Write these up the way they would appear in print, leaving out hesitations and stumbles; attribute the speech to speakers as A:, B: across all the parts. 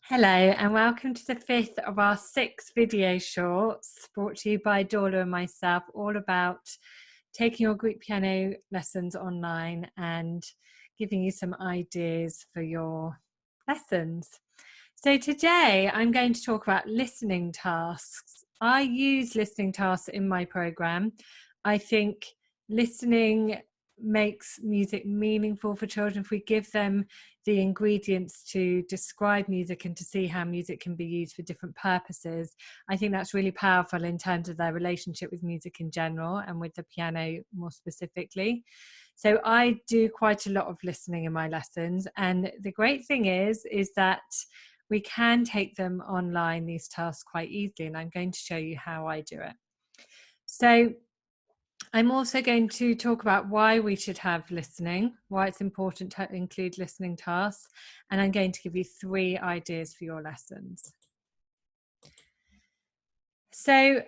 A: Hello and welcome to the fifth of our 6 video shorts brought to you by Dorla and myself, all about taking your group piano lessons online and giving you some ideas for your lessons. So today I'm going to talk about listening tasks. I use listening tasks in my program. I think listening makes music meaningful for children if we give them the ingredients to describe music and to see how music can be used for different purposes. I think that's really powerful in terms of their relationship with music in general and with the piano more specifically. So I do quite a lot of listening in my lessons, and the great thing is that we can take them online, these tasks, quite easily, and I'm going to show you how I do it. So I'm also going to talk about why we should have listening, why it's important to include listening tasks, and I'm going to give you 3 ideas for your lessons. So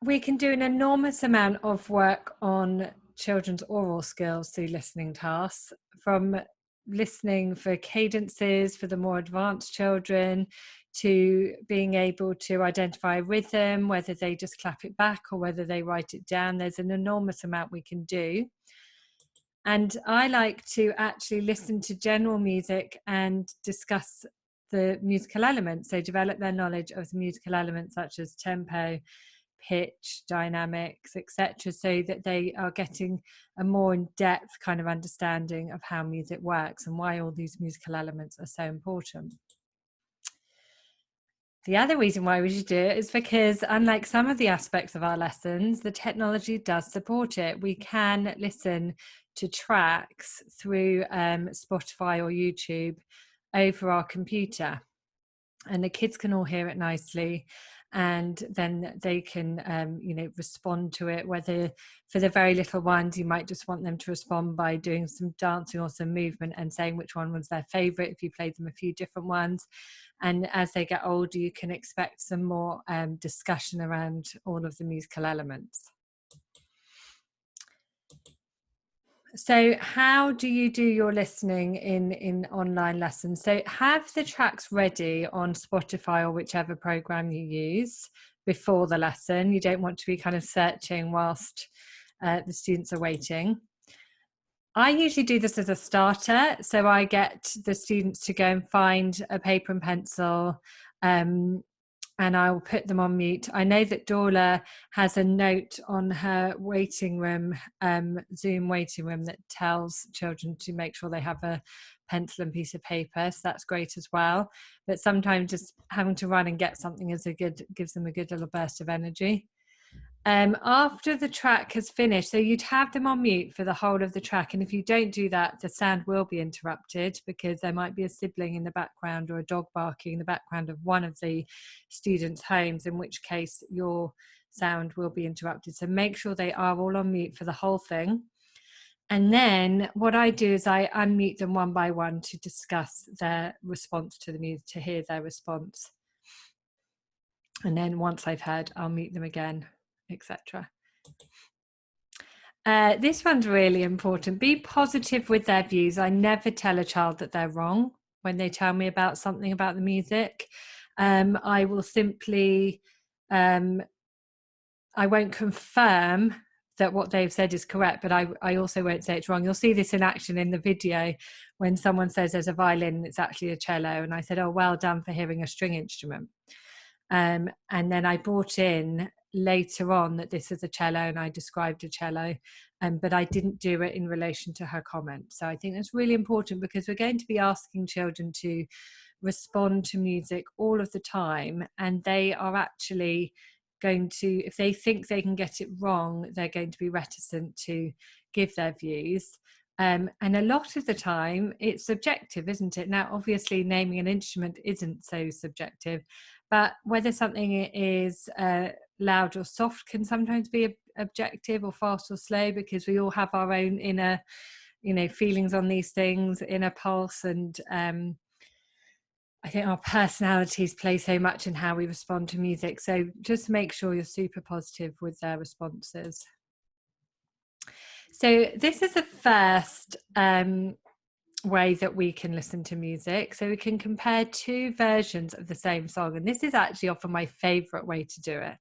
A: we can do an enormous amount of work on children's oral skills through listening tasks, from listening for cadences for the more advanced children to being able to identify rhythm, whether they just clap it back or whether they write it down. There's an enormous amount we can do. And I like to actually listen to general music and discuss the musical elements, so develop their knowledge of the musical elements such as tempo, pitch, dynamics, etc., so that they are getting a more in-depth kind of understanding of how music works and why all these musical elements are so important. The other reason why we should do it is because, unlike some of the aspects of our lessons, the technology does support it. We can listen to tracks through Spotify or YouTube over our computer, and the kids can all hear it nicely, and then they can respond to it. Whether for the very little ones, you might just want them to respond by doing some dancing or some movement and saying which one was their favorite if you played them a few different ones. And as they get older, you can expect some more discussion around all of the musical elements. So how do you do your listening in online lessons? So have the tracks ready on Spotify or whichever program you use before the lesson. You don't want to be kind of searching whilst the students are waiting. I usually do this as a starter. So I get the students to go and find a paper and pencil, and I'll put them on mute. I know that Dorla has a note on her waiting room, Zoom waiting room, that tells children to make sure they have a pencil and piece of paper. So that's great as well. But sometimes just having to run and get something gives them a good little burst of energy. After the track has finished, so you'd have them on mute for the whole of the track, and if you don't do that, the sound will be interrupted because there might be a sibling in the background or a dog barking in the background of one of the students' homes, in which case your sound will be interrupted. So make sure they are all on mute for the whole thing. And then what I do is I unmute them one by one to discuss their response to the music, to hear their response. And then once I've heard, I'll mute them again, etc. This one's really important. Be positive with their views. I never tell a child that they're wrong when they tell me about something about the music. I will simply, I won't confirm that what they've said is correct, but I also won't say it's wrong. You'll see this in action in the video when someone says there's a violin and it's actually a cello. And I said, oh, well done for hearing a string instrument. And then I brought in later on that this is a cello, and I described a cello, but I didn't do it in relation to her comment. So I think that's really important because we're going to be asking children to respond to music all of the time, and they are actually going to, if they think they can get it wrong, they're going to be reticent to give their views. And a lot of the time it's subjective, isn't it? Now, obviously naming an instrument isn't so subjective, but whether something is loud or soft can sometimes be objective, or fast or slow, because we all have our own inner, feelings on these things, inner pulse, and I think our personalities play so much in how we respond to music. So just make sure you're super positive with their responses. So this is the first way that we can listen to music. So we can compare two versions of the same song, and this is actually often my favorite way to do it.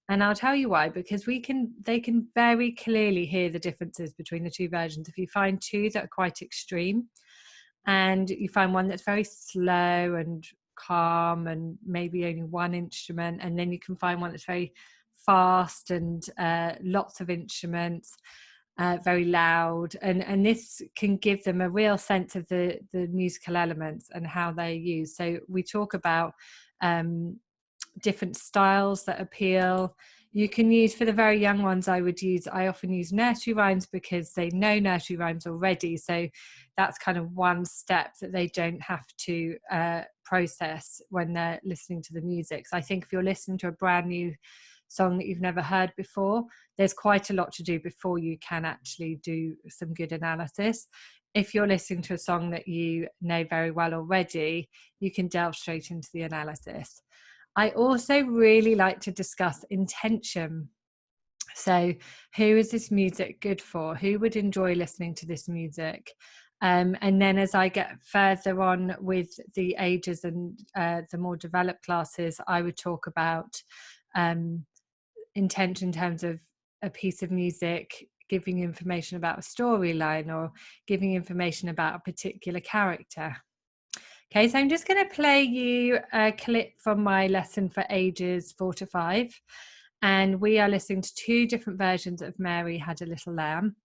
A: And I'll tell you why, because they can very clearly hear the differences between the two versions. If you find two that are quite extreme, and you find one that's very slow and calm and maybe only one instrument, and then you can find one that's very fast and lots of instruments, very loud, and this can give them a real sense of the musical elements and how they're used. So we talk about different styles that appeal. You can use, for the very young ones, I often use nursery rhymes because they know nursery rhymes already. So that's kind of one step that they don't have to process when they're listening to the music. So I think if you're listening to a brand new song that you've never heard before, there's quite a lot to do before you can actually do some good analysis. If you're listening to a song that you know very well already, you can delve straight into the analysis. I also really like to discuss intention. So who is this music good for? Who would enjoy listening to this music? And then as I get further on with the ages and the more developed classes, I would talk about intention in terms of a piece of music giving information about a storyline or giving information about a particular character. Okay, so I'm just going to play you a clip from my lesson for ages 4 to 5. And we are listening to two different versions of Mary Had a Little Lamb.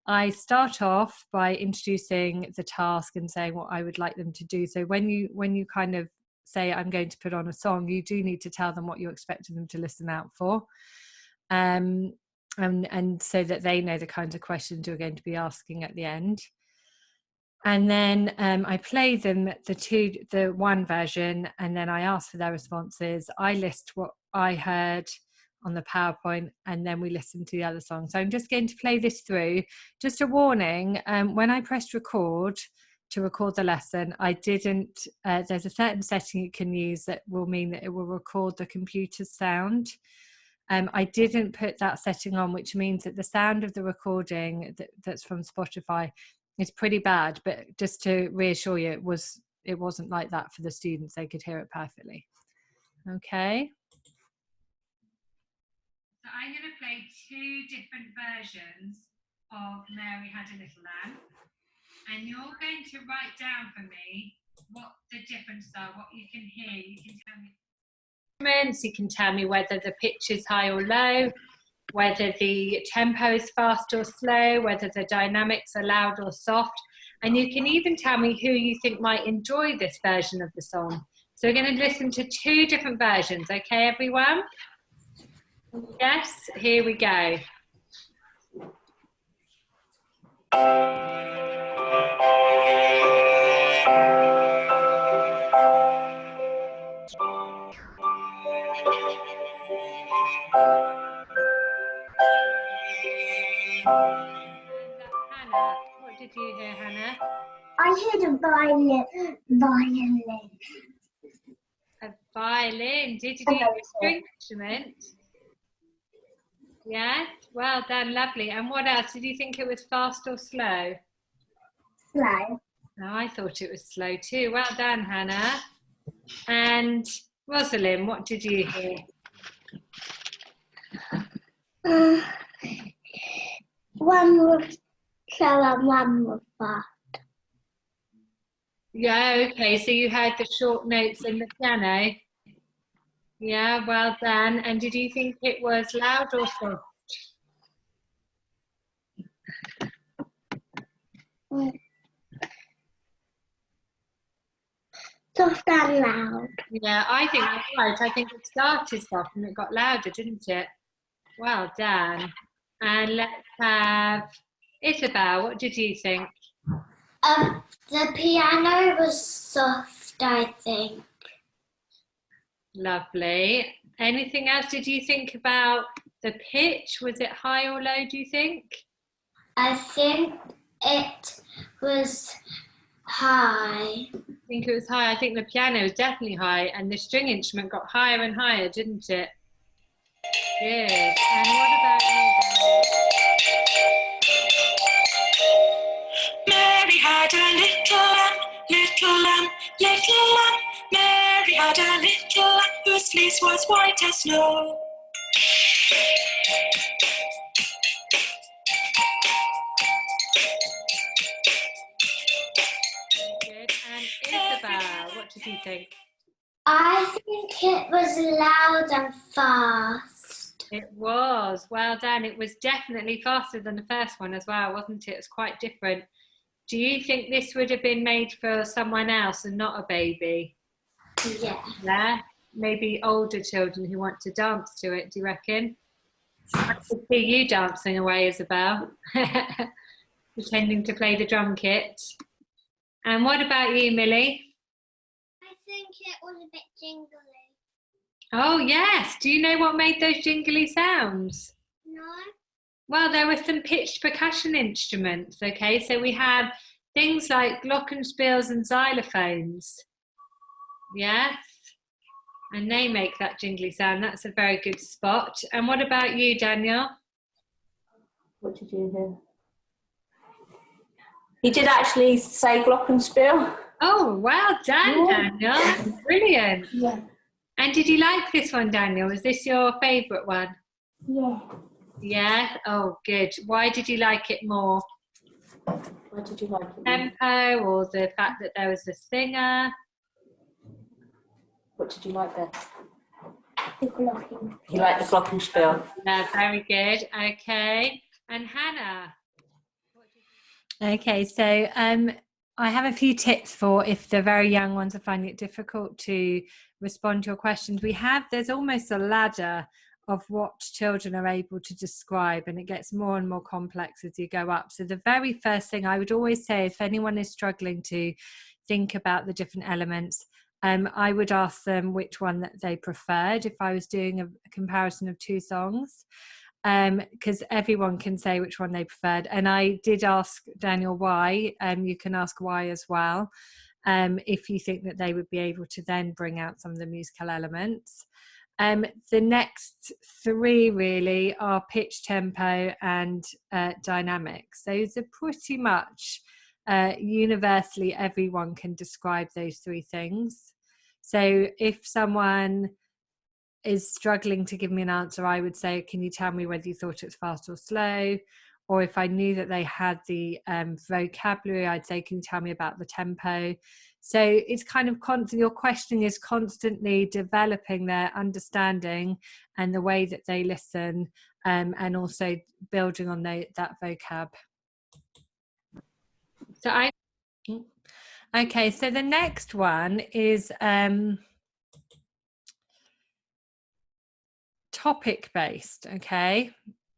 A: I start off by introducing the task and saying what I would like them to do. So when you kind of say, I'm going to put on a song, you do need to tell them what you're expecting them to listen out for. And so that they know the kinds of questions you're going to be asking at the end. And then I play them the one version, and then I ask for their responses. I list what I heard on the PowerPoint, and then we listen to the other song. So I'm just going to play this through. Just a warning, when I pressed record to record the lesson, I didn't, there's a certain setting you can use that will mean that it will record the computer's sound. I didn't put that setting on, which means that the sound of the recording that's from Spotify is pretty bad, but just to reassure you, it wasn't like that for the students. They could hear it perfectly. Okay. So I'm going to play two different versions of Mary Had a Little Lamb, and you're going to write down for me what the differences are, what you can hear. You can tell me. You can tell me whether the pitch is high or low, whether the tempo is fast or slow, whether the dynamics are loud or soft, and you can even tell me who you think might enjoy this version of the song. So we're going to listen to two different versions, okay, everyone? Yes, here we go. Hannah, what did you hear, Hannah?
B: I heard a violin.
A: A violin. Did you hear a string instrument? Yes, well done, lovely. And what else? Did you think it was fast or slow?
B: Slow.
A: No, I thought it was slow too. Well done, Hannah. And Rosalind, what did you hear?
B: One was slow and one was fast.
A: Yeah, okay, so you heard the short notes in the piano. Yeah, well done. And did you think it was loud or soft?
B: Soft and loud.
A: Yeah, I think that's right. I think it started soft and it got louder, didn't it? Well done. And let's have Isabel. What did you think?
B: The piano was soft, I think.
A: Lovely. Anything else? Did you think about the pitch? Was it high or low, do you think?
B: I think it was high.
A: I think it was high. I think the piano was definitely high, and the string instrument got higher and higher, didn't it? Good. And what about you, Mary had had a little lamb, little lamb, little lamb. Mary had a little lamb whose fleece was white as snow. Good. And Isabel, what did you think?
B: I think it was loud and fast.
A: It was. Well done. It was definitely faster than the first one as well, wasn't it? It's quite different. Do you think this would have been made for someone else and not a baby?
B: Yeah.
A: Yeah? Maybe older children who want to dance to it, do you reckon? I could see you dancing away, Isabel, pretending to play the drum kit. And what about you, Millie?
B: I think it was a bit jingly.
A: Oh, yes. Do you know what made those jingly sounds?
B: No?
A: Well, there were some pitched percussion instruments, okay? So we had things like glockenspiels and xylophones. Yes? And they make that jingly sound. That's a very good spot. And what about you, Daniel?
C: What did you hear? He did actually say glockenspiel.
A: Oh, well done, Daniel. Brilliant.
B: Yeah.
A: And did you like this one, Daniel? Was this your favourite one?
B: Yeah.
A: Yeah? Oh, good. Why did you like it more?
C: Why did you like it?
A: Tempo, or the fact that there was a singer?
C: What did you like best?
B: The glocking.
C: You like the glockenspiel.
A: Yeah, very good. Okay. And Hannah? Okay, so I have a few tips for if the very young ones are finding it difficult to respond to your questions. There's almost a ladder of what children are able to describe, and it gets more and more complex as you go up. So the very first thing I would always say, if anyone is struggling to think about the different elements, I would ask them which one that they preferred if I was doing a comparison of two songs, because everyone can say which one they preferred. And I did ask Daniel why. You can ask why as well, if you think that they would be able to then bring out some of the musical elements. The next three really are pitch, tempo, and dynamics. Those are pretty much universally everyone can describe those three things. So if someone is struggling to give me an answer, I would say, can you tell me whether you thought it was fast or slow? Or if I knew that they had the vocabulary, I'd say, can you tell me about the tempo? So it's kind of your question is constantly developing their understanding and the way that they listen, and also building on that vocab. So okay, so the next one is topic based. Okay,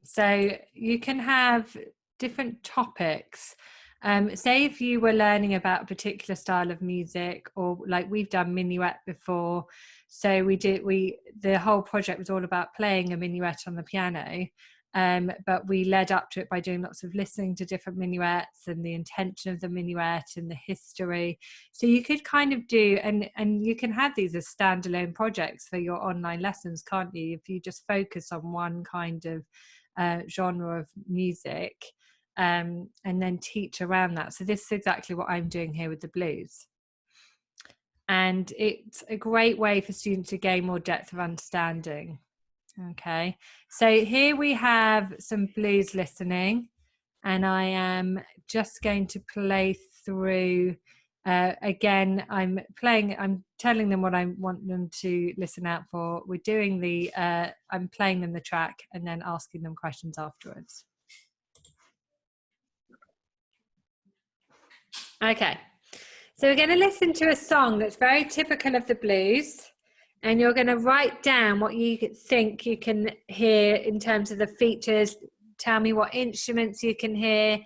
A: so you can have different topics. Say if you were learning about a particular style of music, or like we've done minuet before, so the whole project was all about playing a minuet on the piano, but we led up to it by doing lots of listening to different minuets and the intention of the minuet and the history. So you could kind of do, and you can have these as standalone projects for your online lessons, can't you? If you just focus on one kind of genre of music, and then teach around that. So this is exactly what I'm doing here with the blues. And it's a great way for students to gain more depth of understanding. Okay, so here we have some blues listening, and I am just going to play through. Again, I'm telling them what I want them to listen out for. We're doing I'm playing them the track and then asking them questions afterwards. Okay, so we're going to listen to a song that's very typical of the blues, and you're going to write down what you think you can hear in terms of the features. Tell me what instruments you can hear.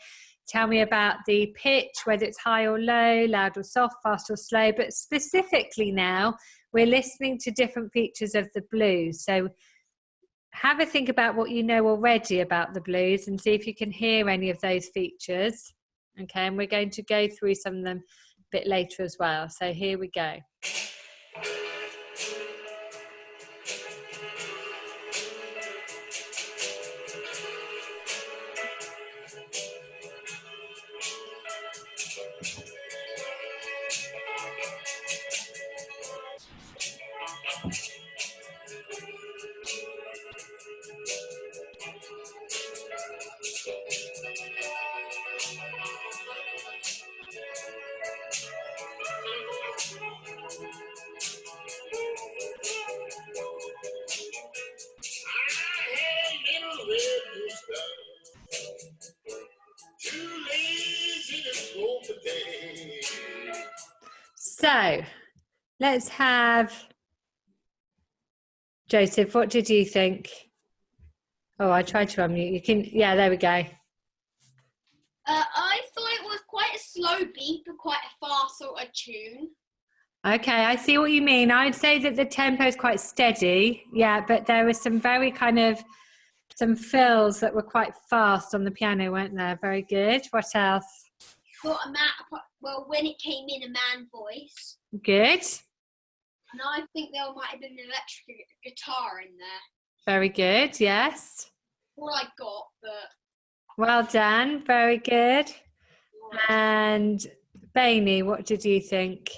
A: Tell me about the pitch, whether it's high or low, loud or soft, fast or slow. But specifically now, we're listening to different features of the blues. So have a think about what you know already about the blues and see if you can hear any of those features. Okay, and we're going to go through some of them a bit later as well. So here we go. So let's have Joseph. What did you think? Oh, I tried to unmute. You can, yeah, there we go.
D: I thought it was quite a slow beat, but quite a fast sort of tune.
A: Okay, I see what you mean. I'd say that the tempo is quite steady, yeah, but there was some very kind of, some fills that were quite fast on the piano, weren't there? Very good. What else?
D: Got a man. Well, when it came in, a man voice.
A: Good.
D: And I think there might have been an electric guitar in there.
A: Very good, yes.
D: All I got, but...
A: Well done, very good. And Bainey, what did you think?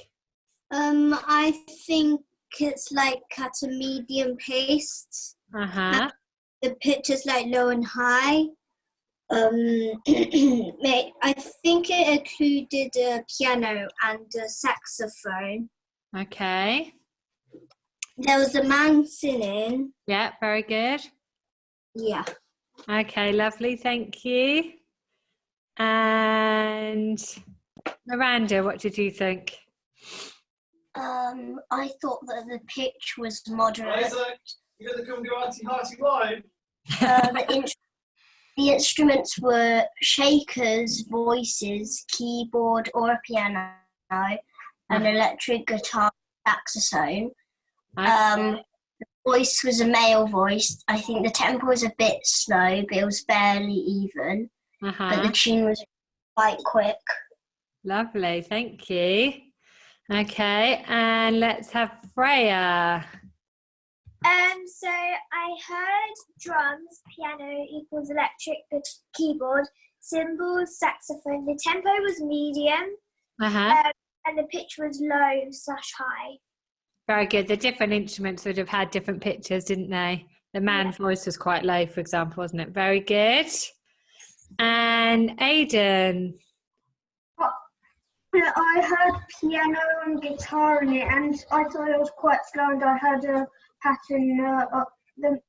B: I think it's like at a medium pace.
A: Uh-huh.
B: The pitch is like low and high. I think it included a piano and a saxophone.
A: Okay.
B: There was a man singing.
A: Yeah, very good.
B: Yeah.
A: Okay, lovely, thank you. And Miranda, what did you think?
B: I thought that the pitch was moderate.
E: Isaac, you're going to come to Auntie Hearty Live?
B: The instruments were shakers, voices, keyboard or a piano, an electric guitar, saxophone.
A: Okay.
B: The voice was a male voice. I think the tempo was a bit slow, but it was fairly even. But the tune was quite quick.
A: Lovely, thank you. Okay, and let's have Freya.
F: So I heard drums, piano equals electric keyboard, cymbals, saxophone. The tempo was medium, and the pitch was low/high.
A: Very good. The different instruments would have had different pitches, didn't they? The man's voice was quite low, for example, wasn't it? Very good. And Aidan.
F: I heard piano and guitar in it, and I thought it was quite slow, and I heard a pattern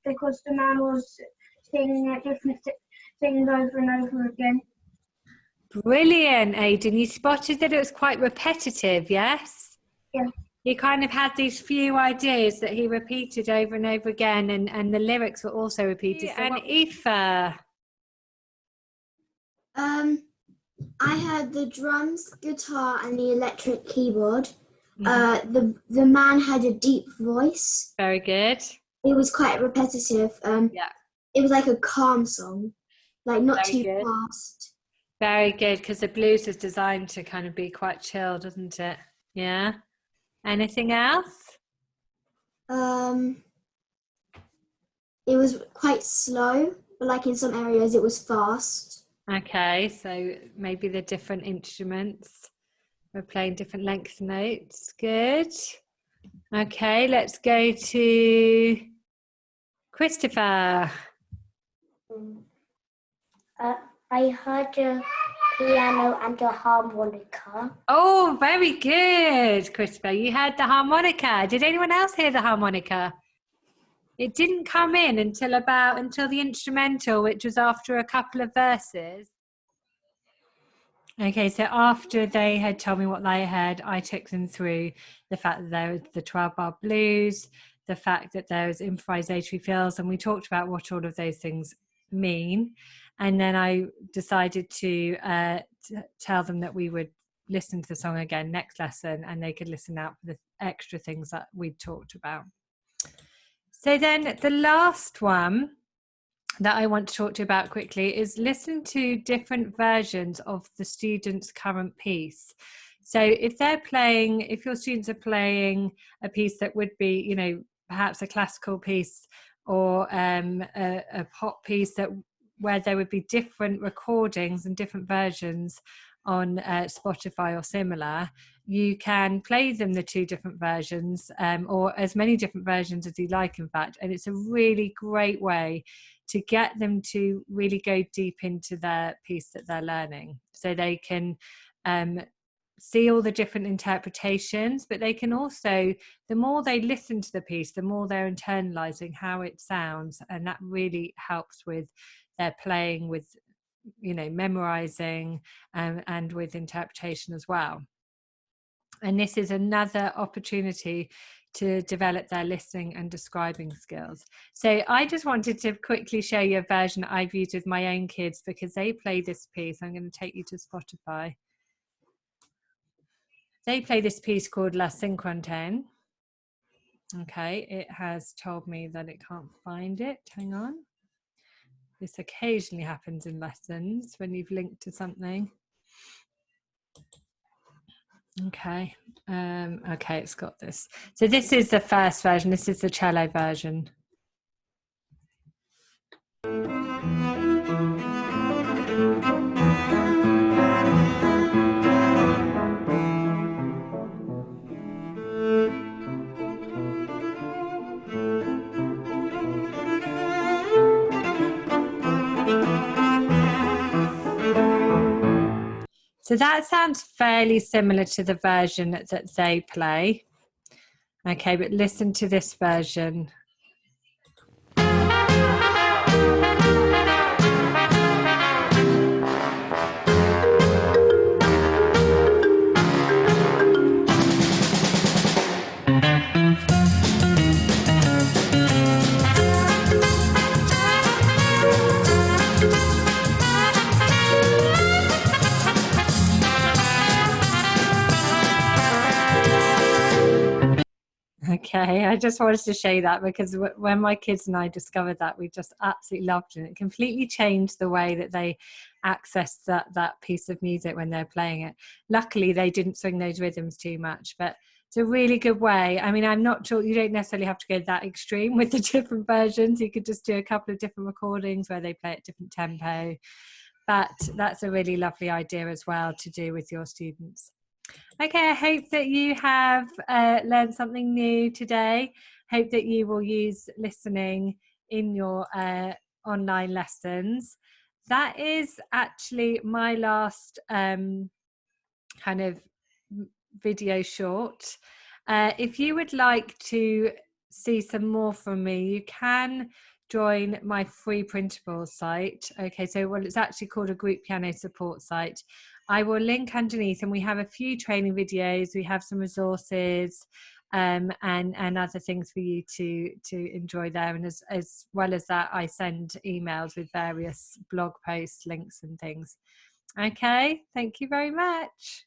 F: because the man was singing different things over and over again.
A: Brilliant, Aidan. You spotted that it was quite repetitive, yes?
F: Yeah.
A: He kind of had these few ideas that he repeated over and over again, and the lyrics were also repeated. And Aoife.
G: I heard the drums, guitar, and the electric keyboard. The man had a deep voice.
A: Very good.
G: It was quite repetitive.
A: Yeah.
G: It was like a calm song, like not
A: Very
G: too
A: good.
G: fast.
A: Very good, because the blues is designed to kind of be quite chill, doesn't it? Yeah. Anything else?
G: It was quite slow, but like in some areas it was fast.
A: Okay, so maybe the different instruments were playing different length notes. Good. Okay, let's go to Christopher.
B: I heard a piano and a harmonica.
A: Oh, very good, Christopher. You heard the harmonica. Did anyone else hear the harmonica? It didn't come in until the instrumental, which was after a couple of verses. Okay, so after they had told me what they heard, I took them through the fact that there was the 12-bar blues, the fact that there was improvisatory fills, and we talked about what all of those things mean. And then I decided to tell them that we would listen to the song again next lesson, and they could listen out for the extra things that we talked about. So then the last one that I want to talk to you about quickly is listen to different versions of the student's current piece. So if your students are playing a piece that would be, perhaps a classical piece or a pop piece where there would be different recordings and different versions on Spotify or similar, you can play them the 2 different versions, or as many different versions as you like, in fact. And it's a really great way to get them to really go deep into their piece that they're learning. So they can see all the different interpretations, but they can also, the more they listen to the piece, the more they're internalizing how it sounds. And that really helps with their playing, with, you know, memorizing, and with interpretation as well. And this is another opportunity to develop their listening and describing skills. So I just wanted to quickly show you a version that I've used with my own kids, because they play this piece. I'm going to take you to Spotify. They play this piece called La Cinquantaine. Okay, it has told me that it can't find it. Hang on. This occasionally happens in lessons when you've linked to something. Okay, okay, it's got this. So this is the first version. This is the cello version. So that sounds fairly similar to the version that they play. Okay, but listen to this version. Okay, I just wanted to show you that, because when my kids and I discovered that, we just absolutely loved it. It completely changed the way that they access that piece of music when they're playing it. Luckily, they didn't swing those rhythms too much, but it's a really good way. I mean, I'm not sure, you don't necessarily have to go that extreme with the different versions. You could just do a couple of different recordings where they play at different tempo. But that's a really lovely idea as well to do with your students. Okay, I hope that you have learned something new today. Hope that you will use listening in your online lessons. That is actually my last kind of video short. If you would like to see some more from me, you can join my free printables site. Okay, so it's actually called a group piano support site. I will link underneath, and we have a few training videos, we have some resources, and other things for you to enjoy there. And as well as that, I send emails with various blog posts, links and things. Okay, thank you very much.